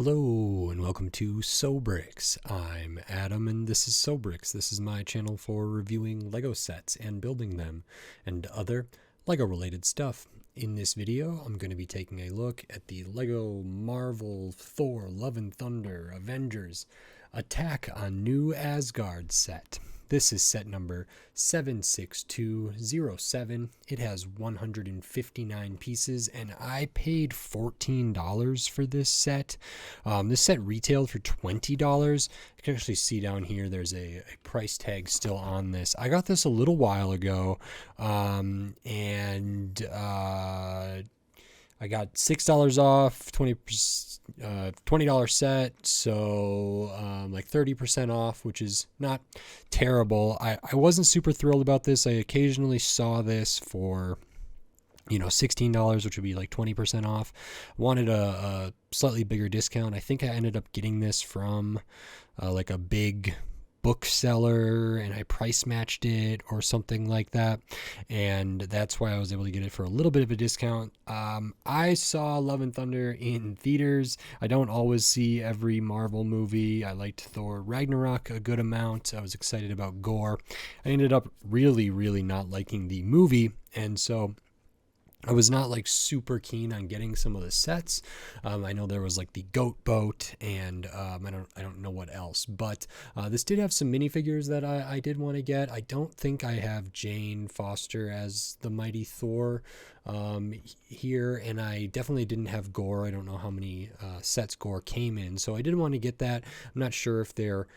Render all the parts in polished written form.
Hello and welcome to Sobrix. I'm Adam and this is Sobrix. This is my channel for reviewing Lego sets and building them and other Lego related stuff. In this video, I'm going to be taking a look at the Lego Marvel Thor Love and Thunder Avengers Attack on New Asgard set. This is set number 76207. It has 159 pieces, and I paid $14 for this set. This set retailed for $20. You can actually see down here there's a price tag still on this. I got this a little while ago, and I got $6 off, $20 set, so like 30% off, which is not terrible. I wasn't super thrilled about this. I occasionally saw this for $16, which would be like 20% off. Wanted a slightly bigger discount. I think I ended up getting this from like a big bookseller, and I price matched it or something like that, and that's why I was able to get it for a little bit of a discount. I saw Love and Thunder in theaters. I don't always see every Marvel movie. I liked Thor Ragnarok a good amount. I was excited about Gorr. I ended up really not liking the movie, and so I was not like super keen on getting some of the sets. I know there was like the goat boat, and I don't know what else, but this did have some minifigures that I did want to get. I don't think I have Jane Foster as the mighty Thor here, and I definitely didn't have Gorr. I don't know how many sets Gorr came in, so I did want to get that. I'm not sure if they're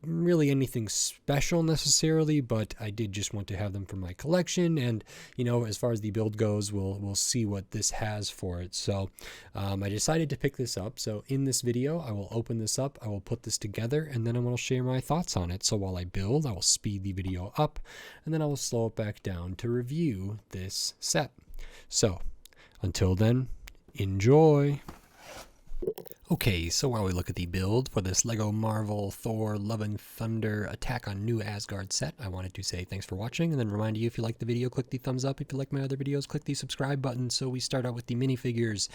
really anything special necessarily, but I did just want to have them for my collection, and as far as the build goes, we'll see what this has for it. So I decided to pick this up. So in this video, I will open this up, I will put this together, and then I'm going to share my thoughts on it. So while I build, I will speed the video up, and then I will slow it back down to review this set. So until then, enjoy. Okay, so while we look at the build for this Lego Marvel Thor Love and Thunder Attack on New Asgard set, I wanted to say thanks for watching, and then remind you, if you like the video, click the thumbs up. If you like my other videos, click the subscribe button. So we start out with the minifigures,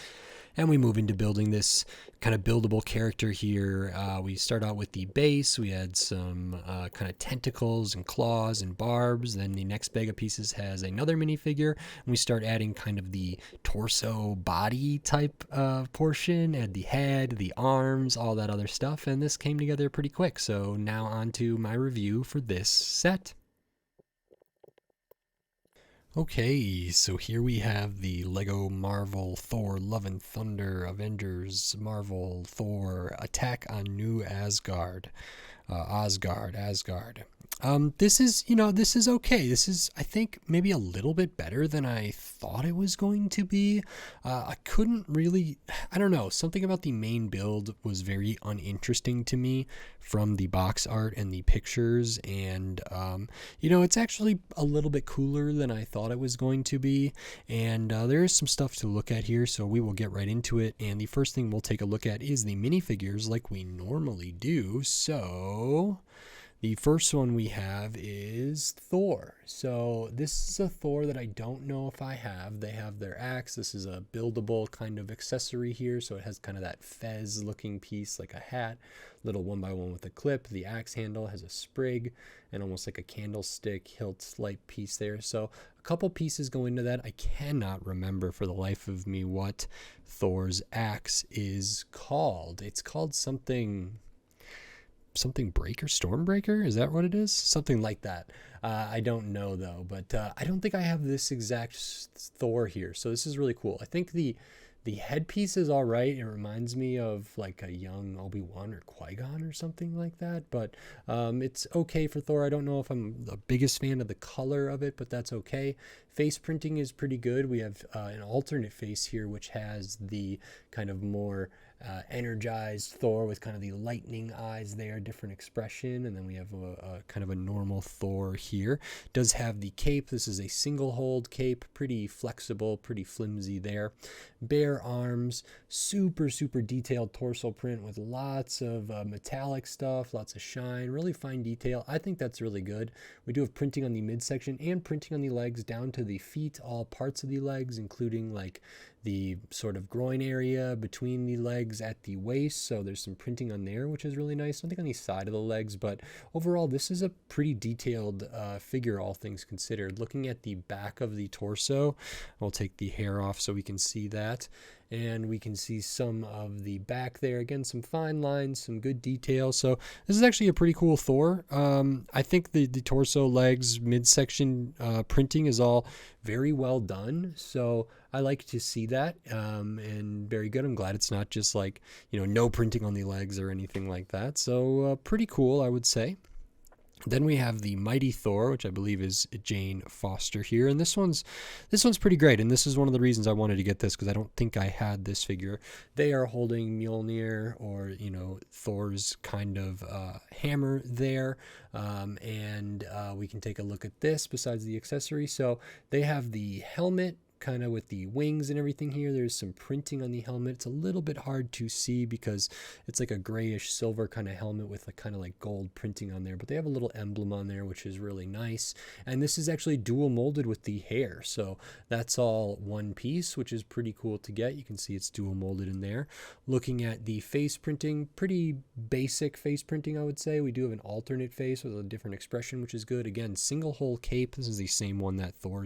and we move into building this kind of buildable character here. We start out with the base. We had some kind of tentacles and claws and barbs. Then the next bag of pieces has another minifigure, and we start adding kind of the torso body type portion, and the head, the arms, all that other stuff, and this came together pretty quick. So now on to my review for this set. Okay, so here we have the Lego Marvel Thor Love and Thunder Avengers Marvel Thor Attack on New Asgard. Asgard. This is okay. This is, I think, maybe a little bit better than I thought it was going to be. I couldn't really, I don't know, something about the main build was very uninteresting to me from the box art and the pictures, and it's actually a little bit cooler than I thought it was going to be, and there is some stuff to look at here, so we will get right into it. And the first thing we'll take a look at is the minifigures, like we normally do. So the first one we have is Thor. So this is a Thor that I don't know if I have. They have their axe. This is a buildable kind of accessory here. So it has kind of that fez looking piece, like a hat, little 1x1 with a clip. The axe handle has a sprig and almost like a candlestick hilt light piece there. So a couple pieces go into that. I cannot remember for the life of me what Thor's axe is called. It's called something breaker, stormbreaker, is that what it is? Something like that. I don't know though, but I don't think I have this exact Thor here, so this is really cool. I think the headpiece is all right. It reminds me of like a young Obi-Wan or Qui-Gon or something like that, but it's okay for Thor. I don't know if I'm the biggest fan of the color of it, but that's okay. Face printing is pretty good. We have an alternate face here, which has the kind of more energized Thor with kind of the lightning eyes there, different expression, and then we have a kind of a normal Thor here. Does have the cape. This is a single hold cape, pretty flexible, pretty flimsy there. Bare arms, super detailed torso print with lots of metallic stuff, lots of shine, really fine detail. I think that's really good. We do have printing on the midsection and printing on the legs down to the feet, all parts of the legs, including like the sort of groin area between the legs at the waist. So there's some printing on there, which is really nice. Nothing on the side of the legs, but overall, this is a pretty detailed figure, all things considered. Looking at the back of the torso, I'll take the hair off so we can see that. And we can see some of the back there. Again, some fine lines, some good detail. So this is actually a pretty cool Thor. I think the torso, legs, midsection printing is all very well done. So I like to see that, and very good. I'm glad it's not just like, no printing on the legs or anything like that. So pretty cool, I would say. Then we have the Mighty Thor, which I believe is Jane Foster here, and this one's pretty great. And this is one of the reasons I wanted to get this, because I don't think I had this figure. They are holding Mjolnir, or Thor's kind of hammer there, and we can take a look at this besides the accessory. So they have the helmet, kind of with the wings and everything here. There's some printing on the helmet. It's a little bit hard to see because it's like a grayish silver kind of helmet with kind of like gold printing on there, but they have a little emblem on there, which is really nice. And this is actually dual molded with the hair, so that's all one piece, which is pretty cool to get. You can see it's dual molded in there. Looking at the face printing, pretty basic face printing, I would say. We do have an alternate face with a different expression, which is good. Again, single hole cape. This is the same one that Thor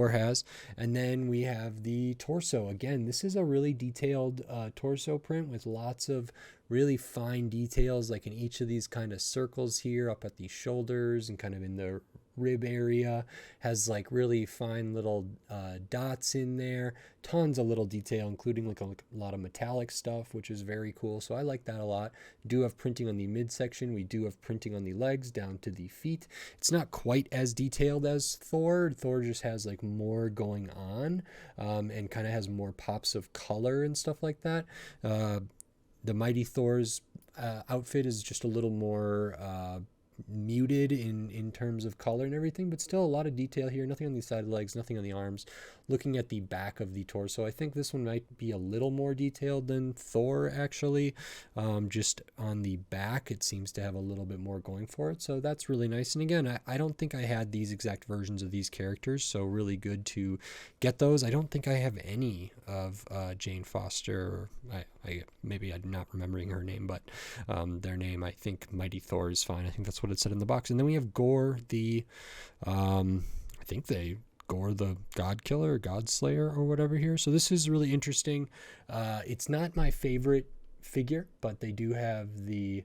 has. And then we have the torso. Again, this is a really detailed torso print with lots of really fine details, like in each of these kind of circles here, up at the shoulders and kind of in the rib area. Has like really fine little dots in there, tons of little detail, including like a lot of metallic stuff, which is very cool. So I like that a lot. Do have printing on the midsection. We do have printing on the legs down to the feet. It's not quite as detailed as Thor. Thor just has like more going on, and kind of has more pops of color and stuff like that. The Mighty Thor's outfit is just a little more muted in terms of color and everything, but still a lot of detail here. Nothing on the side of the legs, nothing on the arms. Looking at the back of the torso, I think this one might be a little more detailed than Thor, actually. Just on the back, it seems to have a little bit more going for it, so that's really nice. And again, I don't think I had these exact versions of these characters, so really good to get those. I don't think I have any of Jane Foster. Maybe I'm not remembering her name, but their name, I think Mighty Thor is fine. I think that's what it said in the box. And then we have Gorr, Gorr the God Killer, God Slayer, or whatever here. So this is really interesting. It's not my favorite figure, but they do have the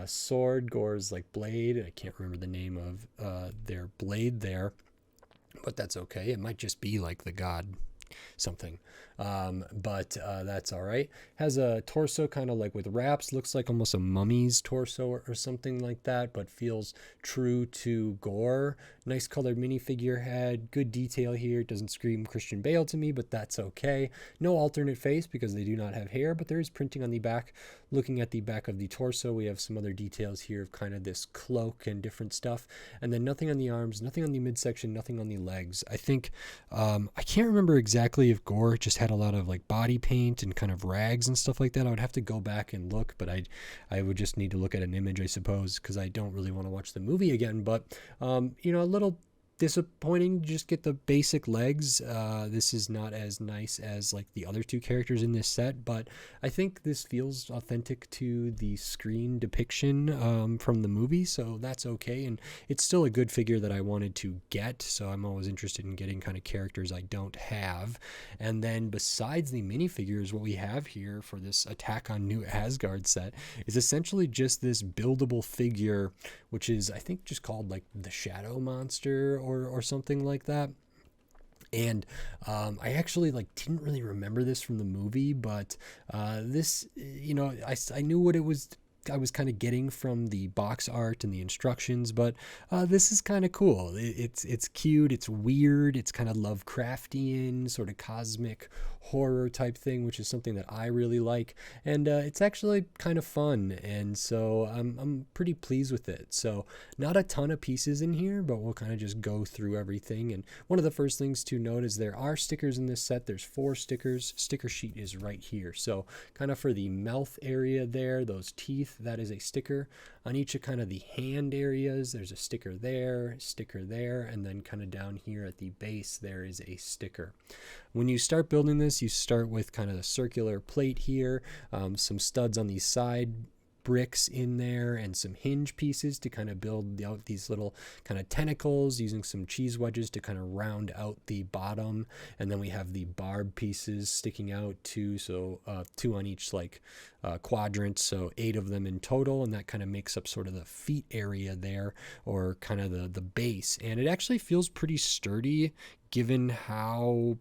sword, Gorr's like blade. I can't remember the name of their blade there, but that's okay. It might just be like the God something, but that's all right. Has a torso kind of like with wraps, looks like almost a mummy's torso or something like that, but feels true to Gorr. Nice colored minifigure head, good detail here. Doesn't scream Christian Bale to me, but that's okay. No alternate face because they do not have hair, but there is printing on the back. Looking at the back of the torso, we have some other details here of kind of this cloak and different stuff, and then nothing on the arms, nothing on the midsection, nothing on the legs. I think I can't remember exactly if Gorr just had a lot of like body paint and kind of rags and stuff like that. I would have to go back and look, but I would just need to look at an image, I suppose, because I don't really want to watch the movie again. But a little disappointing. Just get the basic legs. This is not as nice as like the other two characters in this set, but I think this feels authentic to the screen depiction from the movie, so that's okay. And it's still a good figure that I wanted to get, so I'm always interested in getting kind of characters I don't have. And then besides the minifigures, what we have here for this Attack on New Asgard set is essentially just this buildable figure, which is I think just called like the Shadow Monster or something like that. And I actually didn't really remember this from the movie, but this, I knew what it was. I was kind of getting from the box art and the instructions, but this is kind of cool. It's cute, it's weird, it's kind of Lovecraftian, sort of cosmic horror type thing, which is something that I really like. And it's actually kind of fun. And so I'm pretty pleased with it. So not a ton of pieces in here, but we'll kind of just go through everything. And one of the first things to note is there are stickers in this set. There's 4 stickers. Sticker sheet is right here. So kind of for the mouth area there, those teeth, that is a sticker. On each of kind of the hand areas, there's a sticker there, and then kind of down here at the base, there is a sticker. When you start building this, you start with kind of a circular plate here, some studs on these side bricks in there, and some hinge pieces to kind of build out these little kind of tentacles, using some cheese wedges to kind of round out the bottom. And then we have the barb pieces sticking out too, so 2 on each quadrant, so 8 of them in total, and that kind of makes up sort of the feet area there, or kind of the base. And it actually feels pretty sturdy given how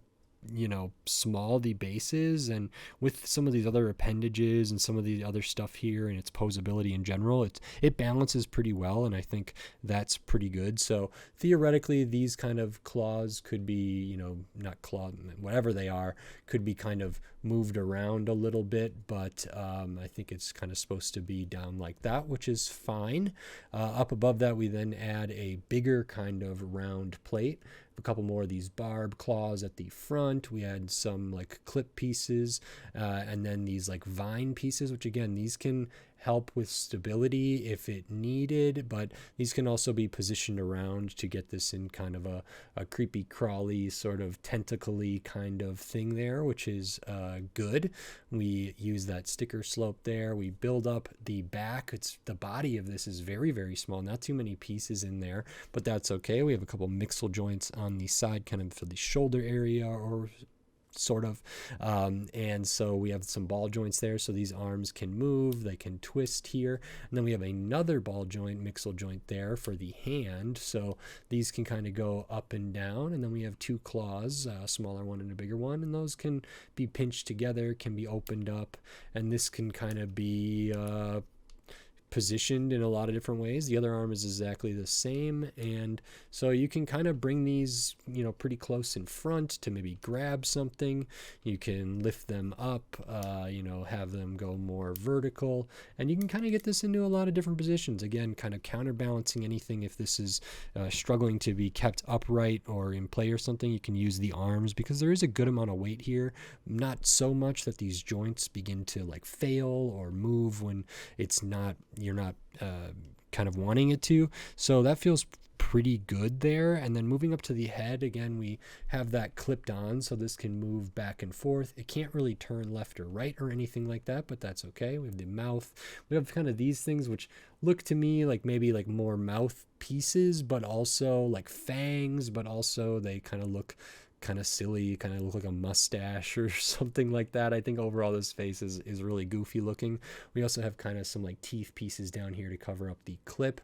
small the base is, and with some of these other appendages and some of the other stuff here and its posability in general, it balances pretty well, and I think that's pretty good. So theoretically, these kind of claws could be, not claw, whatever they are, could be kind of moved around a little bit, but I think it's kind of supposed to be down like that, which is fine. Up above that, we then add a bigger kind of round plate, a couple more of these barb claws at the front. We add some clip pieces, and then these vine pieces, which again, these can help with stability if it needed, but these can also be positioned around to get this in kind of a creepy crawly sort of tentacly kind of thing there, which is good. We use that sticker slope there. We build up the back. The body of this is very, very small, not too many pieces in there, but that's okay. We have a couple mixel joints on the side kind of for the shoulder area, or sort of, and so we have some ball joints there, so these arms can move, they can twist here, and then we have another ball joint, mixel joint there for the hand, so these can kind of go up and down. And then we have 2 claws, a smaller one and a bigger one, and those can be pinched together, can be opened up, and this can kind of be positioned in a lot of different ways. The other arm is exactly the same, and so you can kind of bring these pretty close in front to maybe grab something. You can lift them up, have them go more vertical, and you can kind of get this into a lot of different positions, again kind of counterbalancing anything. If this is struggling to be kept upright or in play or something, you can use the arms, because there is a good amount of weight here, not so much that these joints begin to fail or move when you're not kind of wanting it to. So that feels pretty good there. And then moving up to the head, again, we have that clipped on, so this can move back and forth. It can't really turn left or right or anything like that, but that's okay. We have the mouth. We have kind of these things which look to me maybe more mouth pieces, but also fangs, but also they kind of look kind of silly, kind of look like a mustache or something like that. I think overall this face is really goofy looking. We also have kind of some teeth pieces down here to cover up the clip.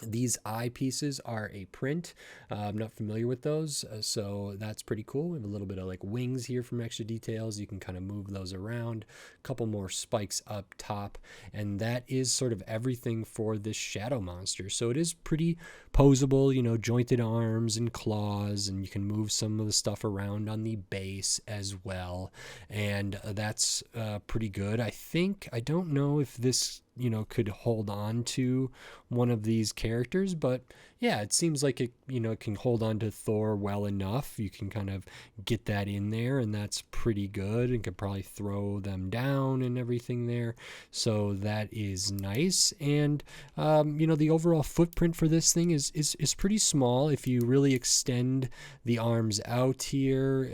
These eye pieces are a print. I'm not familiar with those, so that's pretty cool. We have a little bit of wings here from extra details. You can kind of move those around. A couple more spikes up top, and that is sort of everything for this shadow monster. So it is pretty posable, jointed arms and claws, and you can move some of the stuff around on the base as well, and that's pretty good. I don't know if this could hold on to one of these characters, but yeah, it seems like it can hold on to Thor well enough. You can kind of get that in there, and that's pretty good, and could probably throw them down and everything there, so that is nice. And the overall footprint for this thing is pretty small. If you really extend the arms out here,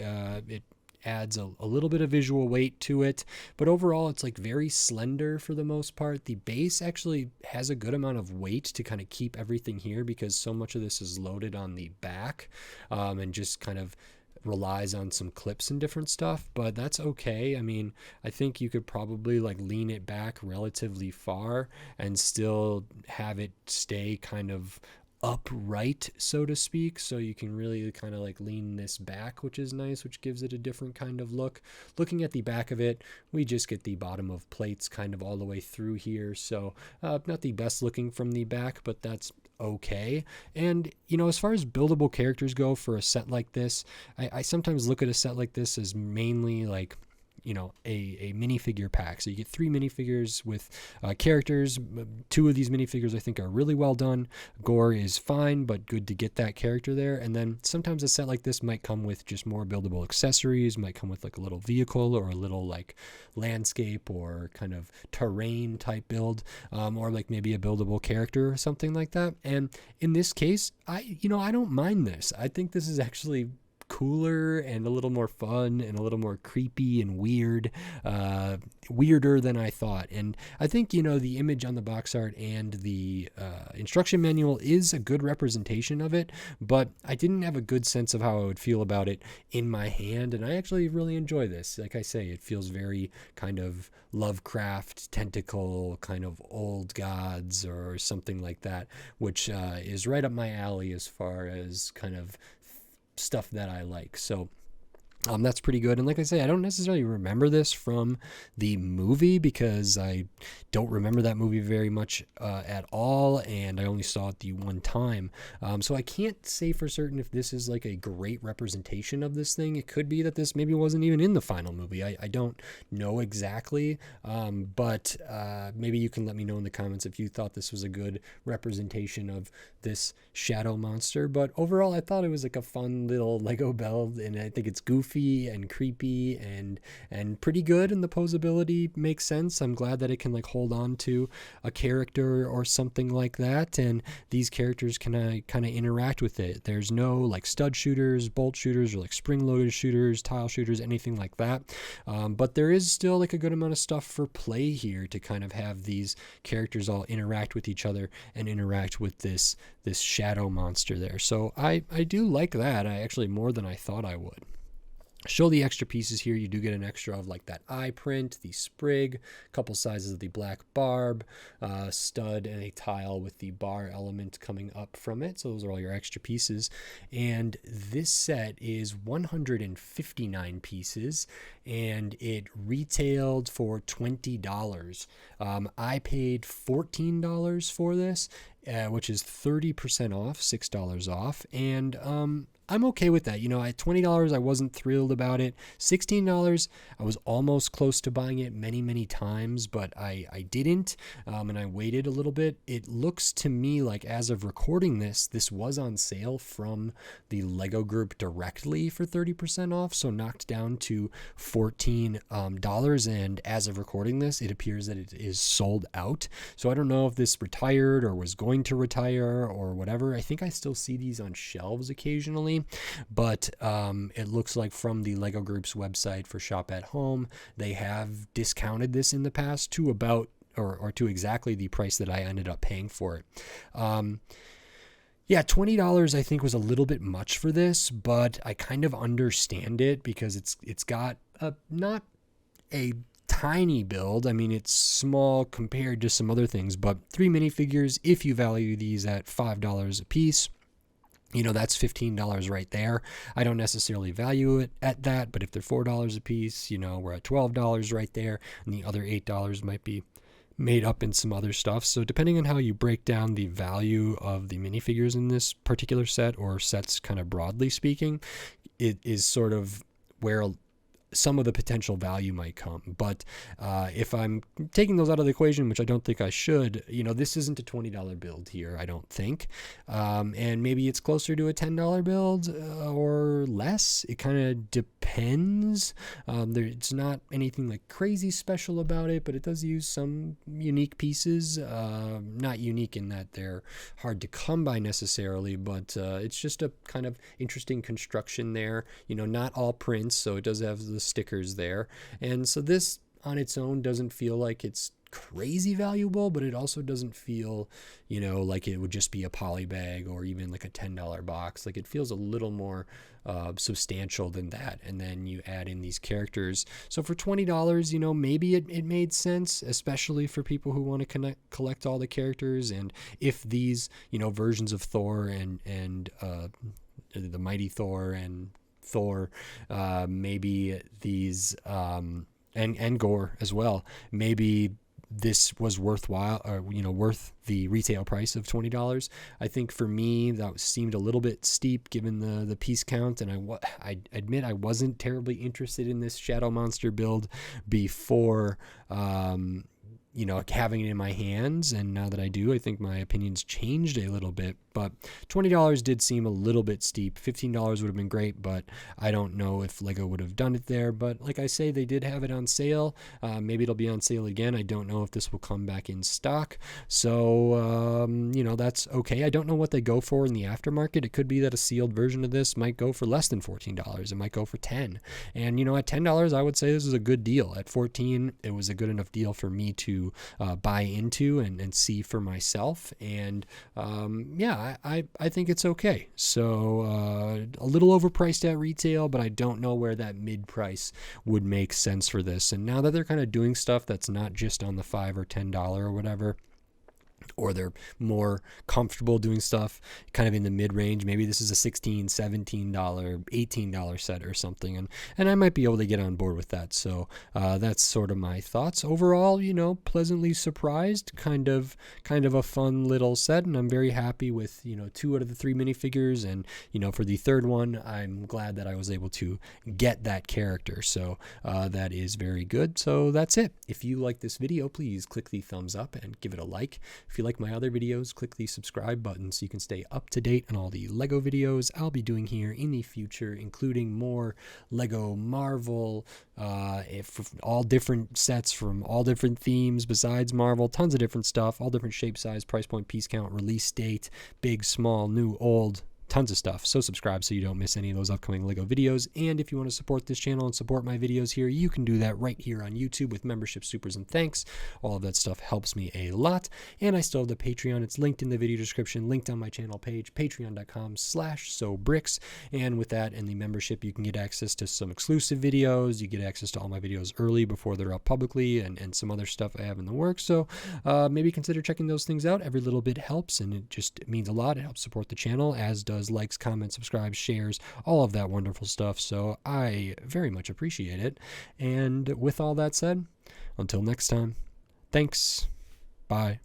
it adds a little bit of visual weight to it, but overall it's very slender for the most part. The base actually has a good amount of weight to kind of keep everything here, because so much of this is loaded on the back, and just kind of relies on some clips and different stuff, but that's okay. I mean, I think you could probably lean it back relatively far and still have it stay kind of upright, so to speak, so you can really kind of lean this back, which is nice, which gives it a different kind of look. Looking at the back of it, we just get the bottom of plates kind of all the way through here, so not the best looking from the back, but that's okay. And, as far as buildable characters go for a set like this, I sometimes look at a set like this as mainly like, a minifigure pack. So you get 3 minifigures with characters. 2 of these minifigures I think are really well done. Gorr is fine, but good to get that character there. And then sometimes a set like this might come with just more buildable accessories, might come with like a little vehicle or a little like landscape or kind of terrain type build, or like maybe a buildable character or something like that. And in this case, I don't mind this. I think this is actually cooler and a little more fun and a little more creepy and weirder than I thought. And I think, the image on the box art and the instruction manual is a good representation of it, but I didn't have a good sense of how I would feel about it in my hand. And I actually really enjoy this. Like I say, it feels very kind of Lovecraft tentacle, kind of old gods or something like that, which is right up my alley as far as kind of stuff that I like. So that's pretty good. And like I say, I don't necessarily remember this from the movie because I don't remember that movie very much at all, and I only saw it the one time. So I can't say for certain if this is like a great representation of this thing. It could be that this maybe wasn't even in the final movie. I don't know exactly, but maybe you can let me know in the comments if you thought this was a good representation of this shadow monster. But overall, I thought it was like a fun little Lego build, and I think it's goofy and creepy and pretty good, and the posability makes sense. I'm glad that it can like hold on to a character or something like that, and these characters can kind of interact with it. There's no like stud shooters, bolt shooters, or like spring loaded shooters, tile shooters, anything like that, but there is still like a good amount of stuff for play here to kind of have these characters all interact with each other and interact with this shadow monster there. So I do like that. I actually more than I thought I would. Show the extra pieces here. You do get an extra of like that eye print, the sprig, a couple sizes of the black barb, stud, and a tile with the bar element coming up from it. So those are all your extra pieces. And this set is 159 pieces, and it retailed for $20. I paid $14 for this, which is 30% off, $6 off. And I'm okay with that. At $20, I wasn't thrilled about it. $16, I was almost close to buying it many, many times, but I didn't, and I waited a little bit. It looks to me like as of recording this was on sale from the Lego group directly for 30% off, so knocked down to $14. And as of recording this, it appears that it is sold out. So I don't know if this retired or was going to retire or whatever. I think I still see these on shelves occasionally. But it looks like from the Lego Group's website for Shop at Home, they have discounted this in the past to about or to exactly the price that I ended up paying for it. Yeah, $20 I think was a little bit much for this, but I kind of understand it because it's got not a tiny build. I mean, it's small compared to some other things, but 3 minifigures, if you value these at $5 a piece, that's $15 right there. I don't necessarily value it at that, but if they're $4 a piece, we're at $12 right there, and the other $8 might be made up in some other stuff. So depending on how you break down the value of the minifigures in this particular set, or sets kind of broadly speaking, it is sort of where some of the potential value might come. But if I'm taking those out of the equation, which I don't think I should, this isn't a $20 build here, I don't think. And maybe it's closer to a $10 build or less. It kind of depends. It's not anything like crazy special about it, but it does use some unique pieces. Not unique in that they're hard to come by necessarily, but it's just a kind of interesting construction there. Not all prints, so it does have the stickers there. And so this on its own doesn't feel like it's crazy valuable, but it also doesn't feel, like it would just be a poly bag or even like a $10 box. Like it feels a little more substantial than that. And then you add in these characters. So for $20, maybe it made sense, especially for people who want to collect all the characters. And if these, versions of Thor and the Mighty Thor and Thor, maybe these and Gorr as well, maybe this was worthwhile, or worth the retail price of $20. I think for me that seemed a little bit steep given the piece count, and I admit I wasn't terribly interested in this Shadow Monster build before having it in my hands, and now that I do, I think my opinion's changed a little bit. But $20 did seem a little bit steep. $15 would have been great, but I don't know if Lego would have done it there. But like I say, they did have it on sale. Maybe it'll be on sale again. I don't know if this will come back in stock. So, that's okay. I don't know what they go for in the aftermarket. It could be that a sealed version of this might go for less than $14. It might go for $10. And, at $10, I would say this is a good deal. At $14, it was a good enough deal for me to buy into and see for myself. And I think it's okay. So a little overpriced at retail, but I don't know where that mid price would make sense for this. And now that they're kind of doing stuff that's not just on the $5 or $10 or whatever, or they're more comfortable doing stuff kind of in the mid-range. Maybe this is a $16, $17, $18 set or something, and I might be able to get on board with that. So that's sort of my thoughts. Overall, pleasantly surprised, kind of a fun little set, and I'm very happy with 2 out of the 3 minifigures, and for the third one, I'm glad that I was able to get that character. So that is very good. So that's it. If you like this video, please click the thumbs up and give it a like. If you like my other videos, click the subscribe button so you can stay up to date on all the Lego videos I'll be doing here in the future, including more Lego Marvel, all different sets from all different themes besides Marvel, tons of different stuff, all different shape, size, price point, piece count, release date, big, small, new, old, tons of stuff. So subscribe so you don't miss any of those upcoming Lego videos. And if you want to support this channel and support my videos here, you can do that right here on YouTube with membership, supers, and thanks. All of that stuff helps me a lot. And I still have the Patreon. It's linked in the video description, linked on my channel page, patreon.com/sobricks. And with that and the membership, you can get access to some exclusive videos. You get access to all my videos early before they're up publicly, and some other stuff I have in the works. So maybe consider checking those things out. Every little bit helps, and it just means a lot. It helps support the channel, as does likes, comments, subscribes, shares, all of that wonderful stuff. So I very much appreciate it. And with all that said, until next time, thanks. Bye.